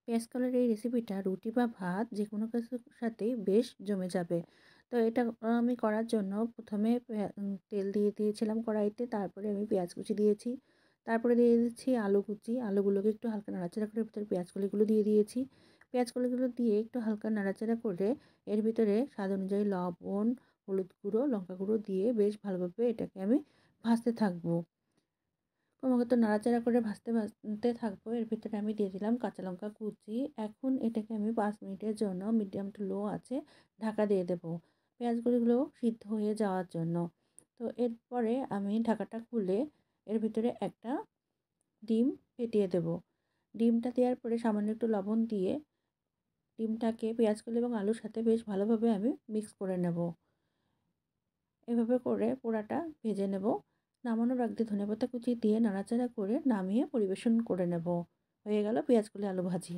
পেঁয়াজকলির এই রেসিপিটা রুটি বা ভাত যেকোনো কিছুর সাথেই বেশ জমে যাবে। তো এটা আমি করার জন্য ১ম এ তেল দিয়ে দিয়েছিলাম কড়াইতে। তারপরে আমি পেঁয়াজ কুচি দিয়েছি। তারপরে দিয়ে দিচ্ছি আলু কুচি। আলুগুলোকে একটু হালকা নাড়াচাড়া করে ভিতরে পেঁয়াজকলিগুলো দিয়ে দিয়েছি। পেঁয়াজকলিগুলো দিয়ে একটু হালকা নাড়াচাড়া করে এর ভিতরে স্বাদ অনুযায়ী লবণ, হলুদ গুঁড়ো, লঙ্কা গুঁড়ো দিয়ে বেশ ভালোভাবে এটাকে আমি ভাজতে থাকবো। ক্রমাগত নাড়াচাড়া করে ভাজতে থাকবো। এর ভিতরে আমি দিয়ে দিলাম কাঁচা লঙ্কা কুচি। এখন এটাকে আমি ৫ মিনিটের জন্য মিডিয়াম টু লো আঁচে ঢাকা দিয়ে দেবো। পেঁয়াজগুলো সিদ্ধ হয়ে যাওয়ার জন্য। তো এরপরে আমি ঢাকাটা খুলে এর ভিতরে একটা ডিম ফেটিয়ে দেবো। ডিমটা দেওয়ার পরে সামান্য একটু লবণ দিয়ে ডিমটাকে পেঁয়াজকলি এবং আলুর সাথে বেশ ভালোভাবে আমি মিক্স করে নেব। এভাবে করে পোড়াটা ভেজে নেব। নামানোর আগ দিয়ে ধনেপাতা কুচি দিয়ে নাড়াচাড়া করে নামিয়ে পরিবেশন করে নেব। হয়ে গেল পেঁয়াজকলি আলু ভাজি।